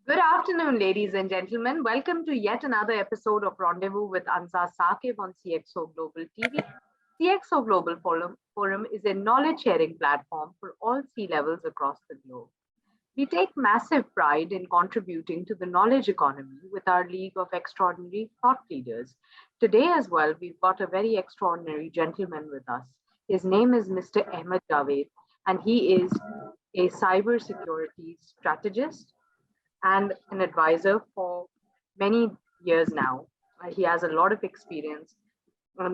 Good afternoon, ladies and gentlemen. Welcome to yet another episode of Rendezvous with Anza Saqib on CxO Global TV. CxO Global Forum is a knowledge-sharing platform for all C-levels across the globe. We take massive pride in contributing to the knowledge economy with our League of Extraordinary Thought Leaders. Today as well, we've got a very extraordinary gentleman with us. His name is Mr. Ahmed Javaid, and he is a cybersecurity strategist and an advisor for many years now. He has a lot of experience.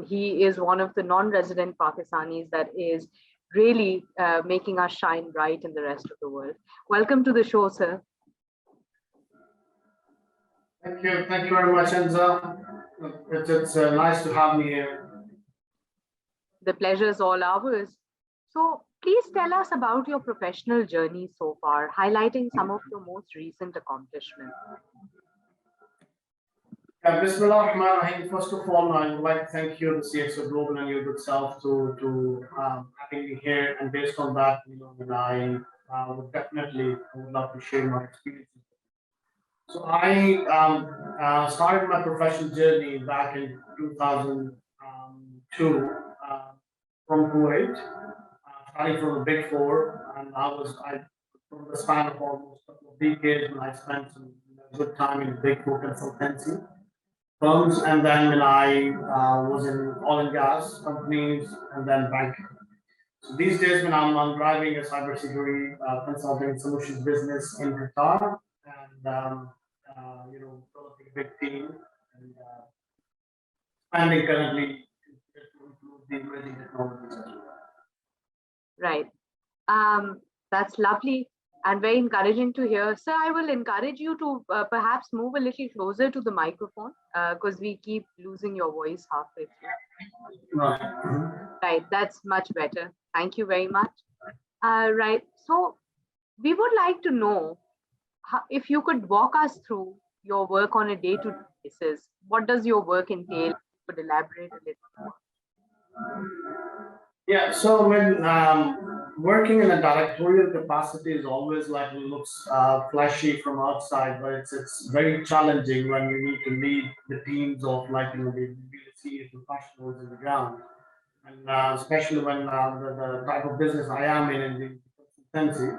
He is one of the non-resident Pakistanis that is really making us shine bright in the rest of the world. Welcome to the show, sir. Thank you very much, Anza. It's nice to have me here. The pleasure is all ours. So please tell us about your professional journey so far, highlighting some of your most recent accomplishments. Bismillah ar-Rahman ar-Rahim. First of all, I would like to thank you, the CxO Global, and your good self to having me here. And based on that, I would definitely love to share my experiences. So I started my professional journey back in 2002 from Kuwait. Starting from the Big Four, and from the span of almost a couple of decades, when I spent some good time in Big Four consultancy firms, and then when I was in oil and gas companies, and then banking. So these days, when I'm driving a cybersecurity consulting solutions business in Qatar, and developing a big team, and expanding currently to include the emerging technologies as well. Right. That's lovely and very encouraging to hear. Sir, I will encourage you to perhaps move a little closer to the microphone because we keep losing your voice halfway through. Right. That's much better. Thank you very much. Right. So we would like to know if you could walk us through your work on a day-to-day basis. What does your work entail? You could elaborate a little more. Yeah, so when working in a directorial capacity is always like it looks flashy from outside, but it's very challenging when you need to lead the teams of the senior professionals in the ground, and especially when the type of business I am in the consultancy,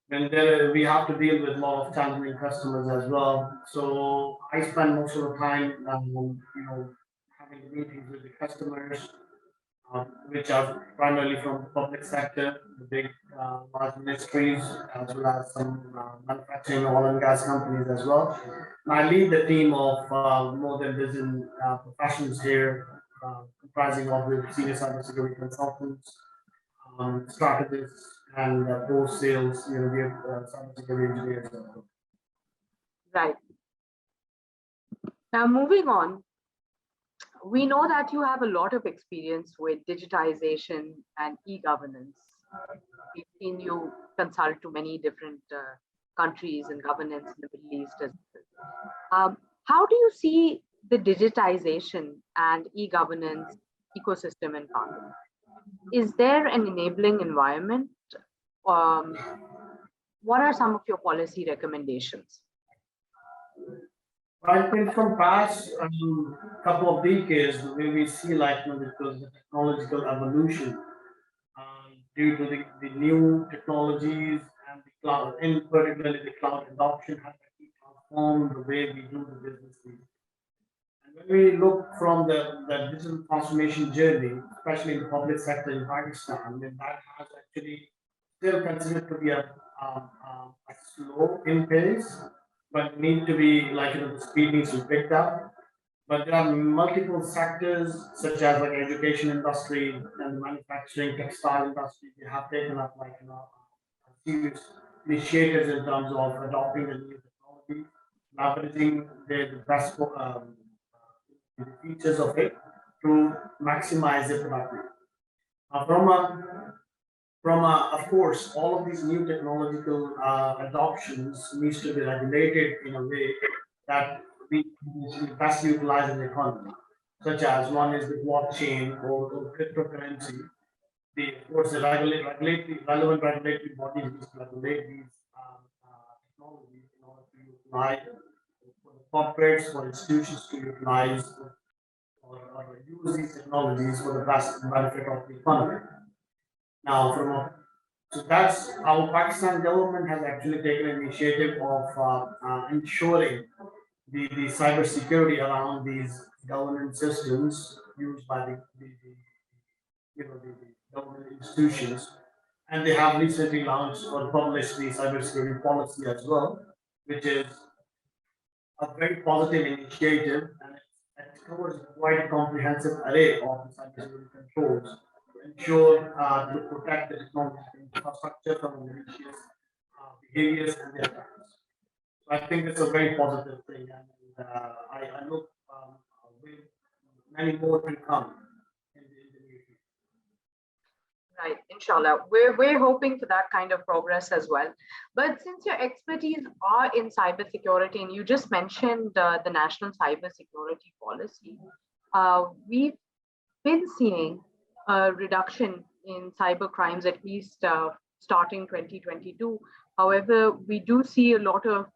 when we have to deal with a lot of challenging customers as well. So I spend most of the time, having meetings with the customers. Which are primarily from the public sector, the big large ministries, as well as some manufacturing oil and gas companies as well. And I lead the team of more than a dozen professionals here, comprising of the senior cybersecurity consultants, strategists, and post-sales, cybersecurity engineers. Right. Now, moving on. We know that you have a lot of experience with digitization and e-governance. We've seen you consult to many different countries and governance in the Middle East as well. How do you see the digitization and e-governance ecosystem in Pakistan? Is there an enabling environment? What are some of your policy recommendations? I think from past couple of decades, the way we see because the technological evolution due to the new technologies and the cloud, in particularly the cloud adoption, has actually transformed the way we do the business. And when we look from the digital transformation journey, especially in the public sector in Pakistan, then that has actually still considered to be a slow in pace, but need to be the speed needs to be picked up. But there are multiple sectors such as education industry and the manufacturing textile industry. They have taken up serious initiatives in terms of adopting the new technology, leveraging the best the features of it to maximize the productivity. Of course, all of these new technological adoptions needs to be regulated in a way that we best utilize in the economy, such as one is the blockchain or cryptocurrency. Of course, the relevant regulatory bodies need to regulate these technology in order to utilize for the corporates, for institutions to utilize or use these technologies for the best benefit of the economy. Now, so that's how Pakistan government has actually taken initiative of ensuring the cyber security around these governance systems used by the the government institutions, and they have recently launched or published the cybersecurity policy as well, which is a very positive initiative, and it covers a quite comprehensive array of cybersecurity controls to ensure to protect the technological infrastructure from malicious behaviors and their attacks. So I think it's a very positive thing, and I look with many more to come in the near future. Right, inshallah. We're hoping for that kind of progress as well. But since your expertise are in cybersecurity, and you just mentioned the National Cybersecurity Policy, we've been seeing a reduction in cyber crimes, at least starting 2022. However, we do see a lot of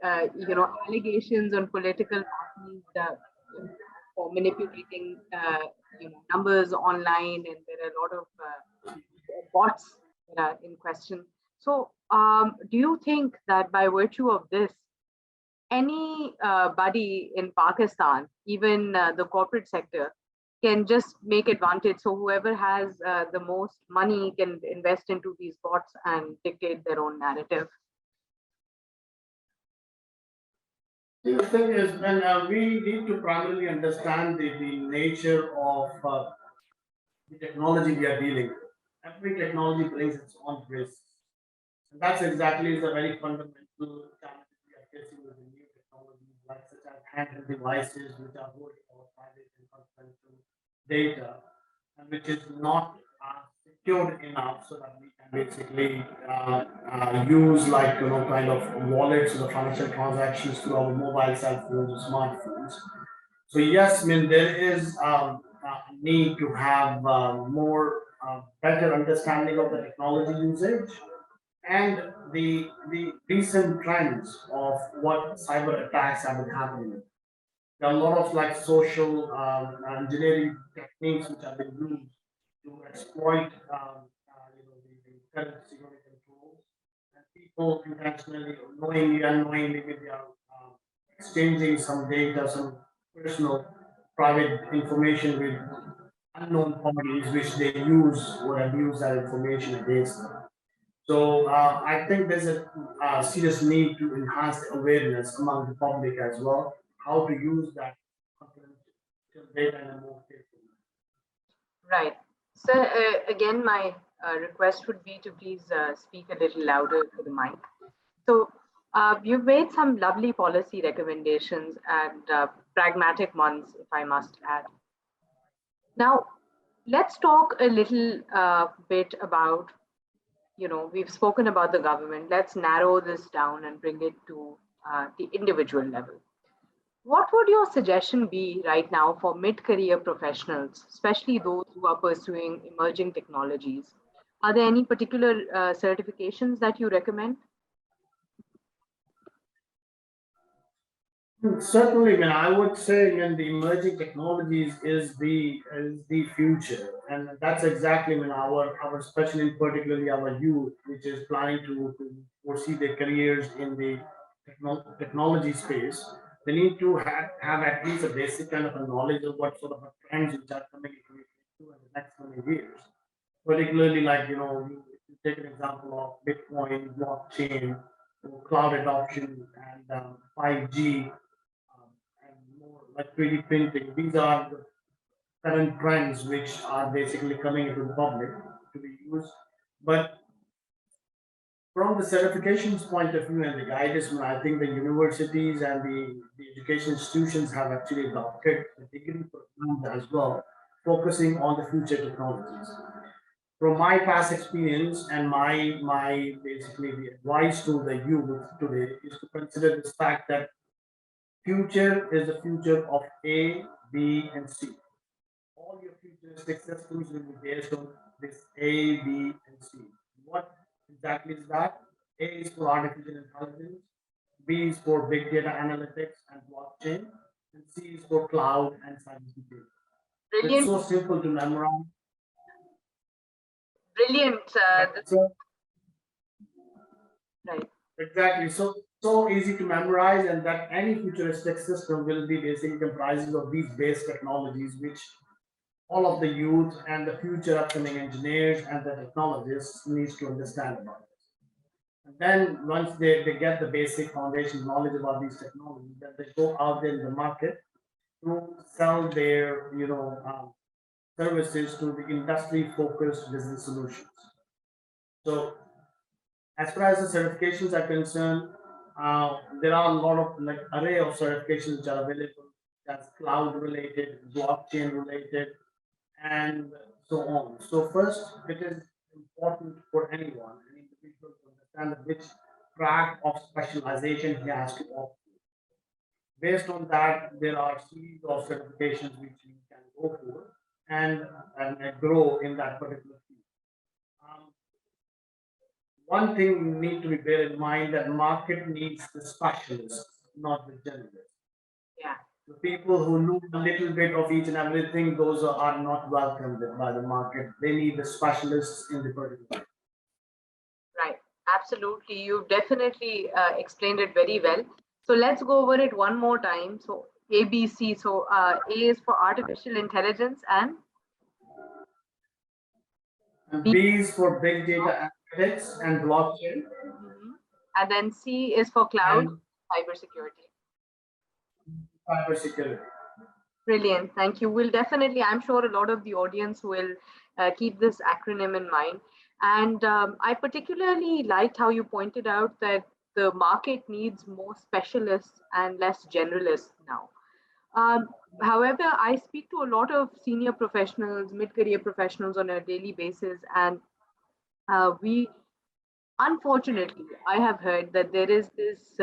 allegations on political parties for manipulating numbers online, and there are a lot of bots that are in question. So do you think that by virtue of this, any body in Pakistan, even the corporate sector, can just make advantage? So whoever has the most money can invest into these bots and dictate their own narrative. The thing is, when we need to primarily understand the nature of the technology we are dealing with. Every technology brings its own risks. And that's exactly the very fundamental challenge we are facing with the new technologies, like such as handheld devices, which are holding our private and confidential data, and which is not secured enough so that we can basically use like kind of wallets or the financial transactions through our mobile cell phones or smartphones. So yes, I mean there is a need to have more better understanding of the technology usage and the recent trends of what cyber attacks have been happening. There are a lot of like social engineering techniques which have been used to exploit the current security controls, and people intentionally, knowingly, unknowingly, they are exchanging some data, some personal private information with unknown parties, which they use or abuse that information against them. So I think there's a serious need to enhance the awareness among the public as well, how to use that confidential data in a more careful manner. Right. So again, my request would be to please speak a little louder to the mic. So you've made some lovely policy recommendations and pragmatic ones, if I must add. Now, let's talk a little bit about, we've spoken about the government. Let's narrow this down and bring it to the individual level. What would your suggestion be right now for mid-career professionals, especially those who are pursuing emerging technologies? Are there any particular certifications that you recommend? Certainly, man. I would say, man, the emerging technologies is the future, and that's exactly when our especially particularly our youth, which is planning to foresee their careers in the technology space, they need to have at least a basic kind of a knowledge of what sort of trends which are coming into in the next coming years. Particularly, like you take an example of Bitcoin, blockchain, cloud adoption, and 5G and more like 3D printing. These are the current trends which are basically coming into the public to be used. But from the certifications point of view and the guidance, I think the universities and the education institutions have actually adopted the degree programs as well, focusing on the future technologies. From my past experience and my basically the advice to the youth today is to consider this fact that future is the future of A, B, and C. All your future successes will be based on this A, B, and C. What exactly is that? A is for artificial intelligence, B is for big data analytics and blockchain, and C is for cloud and cybersecurity. It's Brilliant. so simple to memorize. Brilliant. Right. Exactly. So easy to memorize, and that any futuristic system will be basically comprising of these base technologies, which all of the youth and the future upcoming engineers and the technologists needs to understand about it. And then once they get the basic foundation knowledge about these technologies, then they go out there in the market to sell their services to the industry focused business solutions. So as far as the certifications are concerned, there are a lot of like array of certifications which are available. That's cloud related, blockchain related, and so on. So first, it is important for anyone, an individual, to understand which track of specialization he has to opt. Based on that, there are series of certifications which you can go for and grow in that particular field. Um, One thing you need to be bear in mind that market needs the specialists, not the generalists. Yeah. The people who know a little bit of each and everything, those are not welcomed by the market. They need the specialists in the particular. Right. Absolutely. You've definitely explained it very well. So let's go over it one more time. So ABC. So A is for artificial intelligence and B is for big data analytics and blockchain. And then C is for cloud, and cybersecurity. cybersecurity. Brilliant. Thank you. We'll definitely, I'm sure a lot of the audience will keep this acronym in mind. And I particularly liked how you pointed out that the market needs more specialists and less generalists now. However, I speak to a lot of senior professionals, mid-career professionals on a daily basis, and we, unfortunately, I have heard that there is this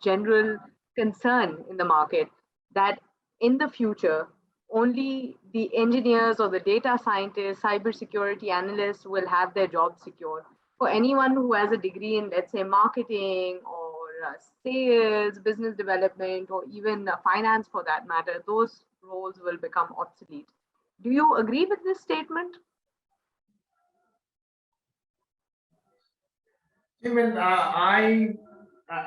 general concern in the market that in the future, only the engineers or the data scientists, cybersecurity analysts will have their jobs secure. For anyone who has a degree in, let's say, marketing or sales, business development, or even finance for that matter, those roles will become obsolete. Do you agree with this statement? Even I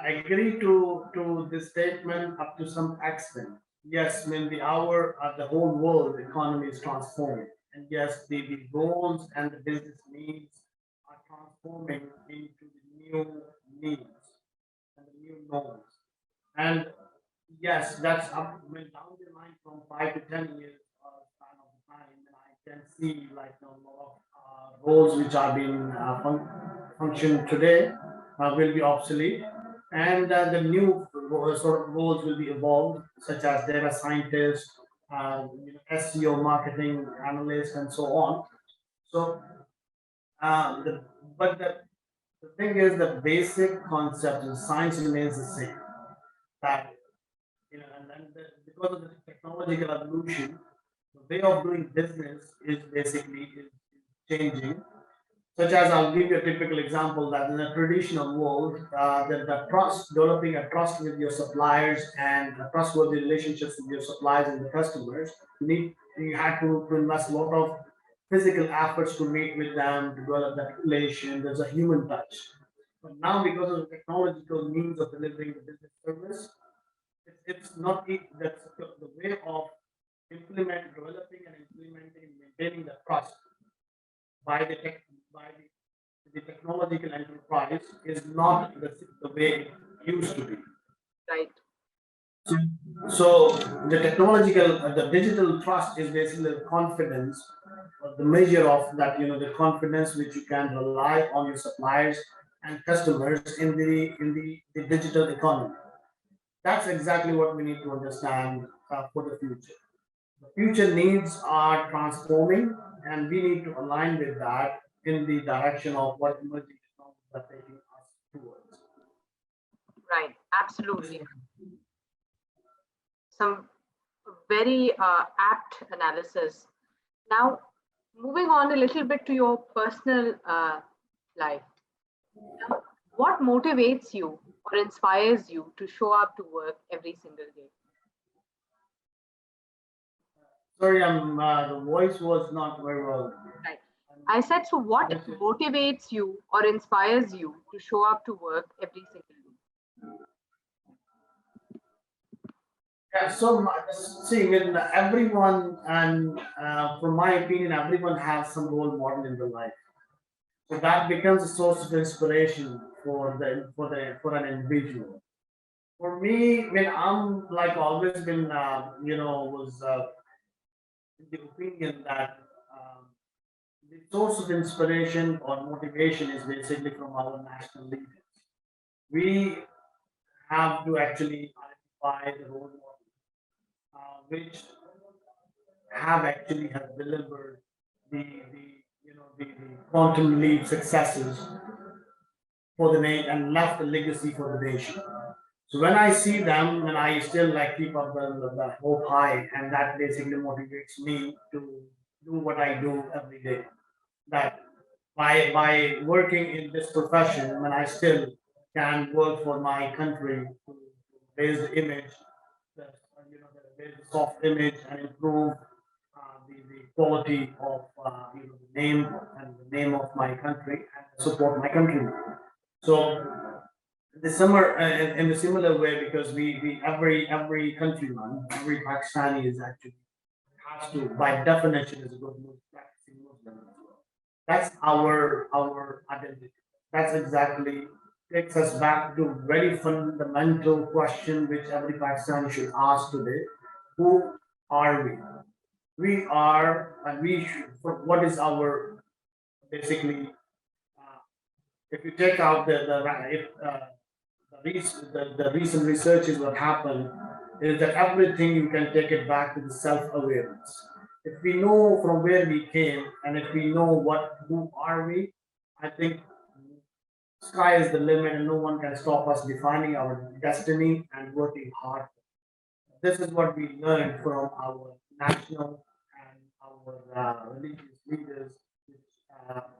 agree to this statement up to some extent. Yes, I mean the whole world economy is transforming, and yes, the roles and the business needs are transforming into the new needs and the new norms. And yes, that's up when down the line from 5 to 10 years span of time, and I can see like a lot of roles which are being function today will be obsolete, and the new sort of roles will be evolved, such as data scientist, SEO, marketing analyst, and so on. So, the, but the thing is, the basic concept of science remains the same. That and because of the technological evolution, the way of doing business is basically is changing. Such as I'll give you a typical example that in a traditional world, the trust, developing a trust with your suppliers and a trustworthy relationships with your suppliers and the customers, you had to invest a lot of physical efforts to meet with them, to develop that relation. There's a human touch. But now, because of the technological means of delivering the business service, it's not that's the way of developing and implementing and maintaining the trust by by the technological enterprise is not the way it used to be. Right. So, so the technological, the digital trust is basically the confidence, the measure of that, the confidence which you can rely on your suppliers and customers in the digital economy. That's exactly what we need to understand for the future. The future needs are transforming, and we need to align with that in the direction of what emerging technologies are taking us towards. Right. Absolutely. Some very apt analysis. Now, moving on a little bit to your personal life. Now, What motivates you or inspires you to show up to work every single day? Sorry, the voice was not very well. Right. I said, so what Yes, yes. motivates you or inspires you to show up to work every single day? Yeah, so see, with everyone, and from my opinion, everyone has some role model in their life. So that becomes a source of inspiration for an individual. For me, when I'm like always been, was the opinion that the source of inspiration or motivation is basically from our national leaders. We have to actually identify the role model, which have actually have delivered the quantum leap successes for the nation and left a legacy for the nation. So when I see them, and I still like keep up the hope high, and that basically motivates me to do what I do every day. That by working in this profession, when I still can work for my country to raise the image, the, raise the soft image and improve the quality of the name and the name of my country and support my countrymen. So in the similar way, because we every countryman, every Pakistani is actually has to by definition is a good practicing Muslim as well. That's our identity. That's exactly takes us back to very fundamental question which every Pakistani should ask today: who are we? We are, and we should. What is our basically? If you take out the recent research is what happened is that everything you can take it back to the self-awareness. If we know from where we came and if we know who are we, I think sky is the limit and no one can stop us defining our destiny and working hard. This is what we learned from our national and our religious leaders, which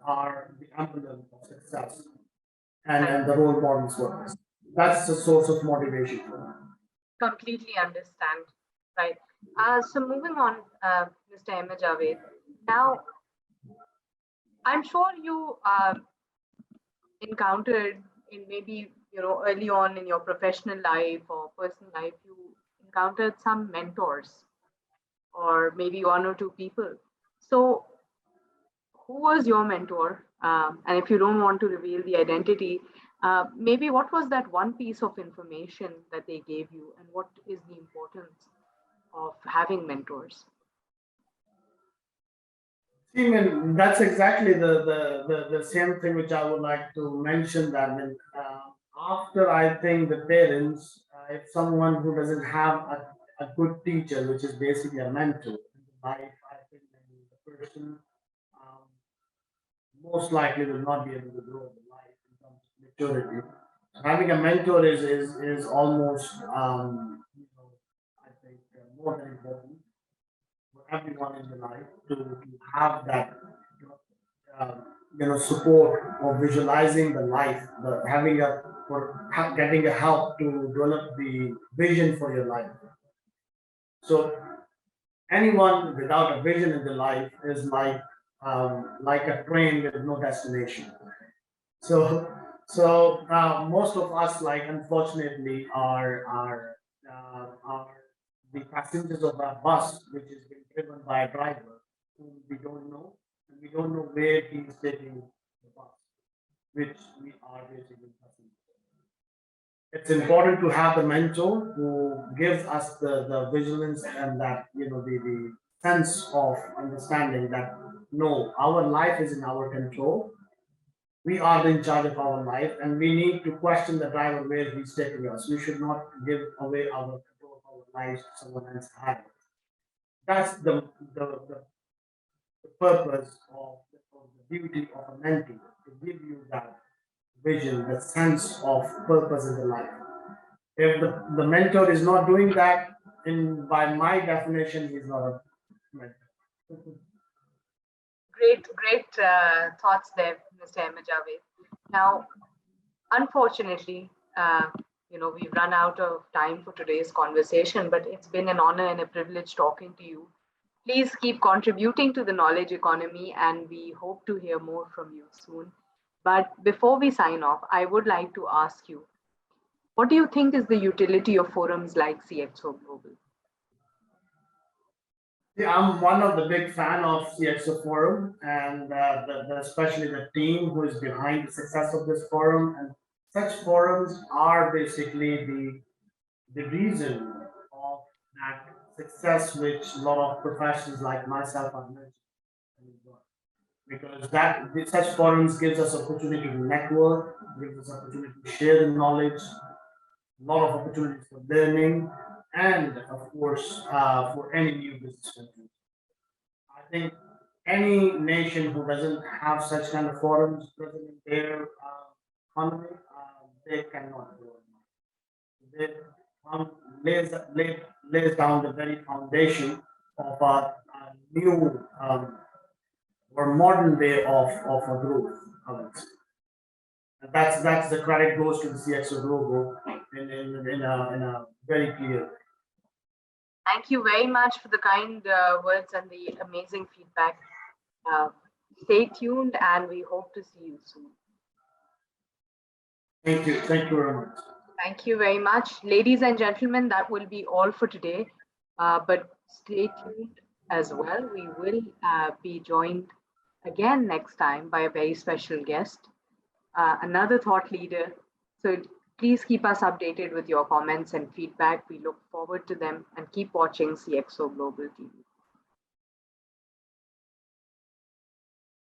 are the emblem of success and the role models for us. That's the source of motivation for me. Completely understand. Right. So moving on, Mr. Ahmed Javaid. Now, I'm sure you encountered in maybe early on in your professional life or personal life, you encountered some mentors or maybe one or two people. So, who was your mentor? And if you don't want to reveal the identity, maybe what was that one piece of information that they gave you, and what is the importance of having mentors? See, I mean, that's exactly the same thing which I would like to mention that I mean, after I think the parents, if someone who doesn't have a good teacher, which is basically a mentor in life, I think then the person um, most likely will not be able to grow in life in terms of maturity. Having a mentor is almost I think more than important for everyone in the life to have that support of visualizing the life, the having getting a help to develop the vision for your life. So anyone without a vision in the life is like a train with no destination. So most of us, like unfortunately, are the passengers of a bus, which is being driven by a driver whom we don't know, and we don't know where he is taking the bus, which we are basically passengers. It's important to have a mentor who gives us the vigilance and that the sense of understanding that no, our life is in our control, we are in charge of our life, and we need to question the driver where he's taking us. We should not give away our control of our lives to someone else's hand. That's the purpose of the beauty of a mentor to give you that vision, the sense of purpose in the life. If the mentor is not doing that, in by my definition, he's not a mentor. Great thoughts there, Mr. Ahmed Javaid. Now, Unfortunately, we've run out of time for today's conversation, but it's been an honor and a privilege talking to you. Please keep contributing to the knowledge economy, and we hope to hear more from you soon. But before we sign off, I would like to ask you, what do you think is the utility of forums like CxO Global? Yeah, I'm one of the big fan of CxO Forum, and especially the team who is behind the success of this forum. And such forums are basically the reason of that success, which a lot of professionals like myself have mentioned. Because such forums gives us opportunity to network, gives us opportunity to share the knowledge, a lot of opportunities for learning, and of course, for any new business venture. I think any nation who doesn't have such kind of forums present in their economy, they cannot grow. They lays, lays down the very foundation of a new or modern way of a growth. I would say. And that's the credit goes to the CxO Global in a very clear way. Thank you very much for the kind words and the amazing feedback. Stay tuned, and we hope to see you soon. Thank you very much. Thank you very much. Ladies and gentlemen, that will be all for today. But stay tuned as well. We will be joined again next time by a very special guest, another thought leader. So please keep us updated with your comments and feedback. We look forward to them, and keep watching CxO Global TV.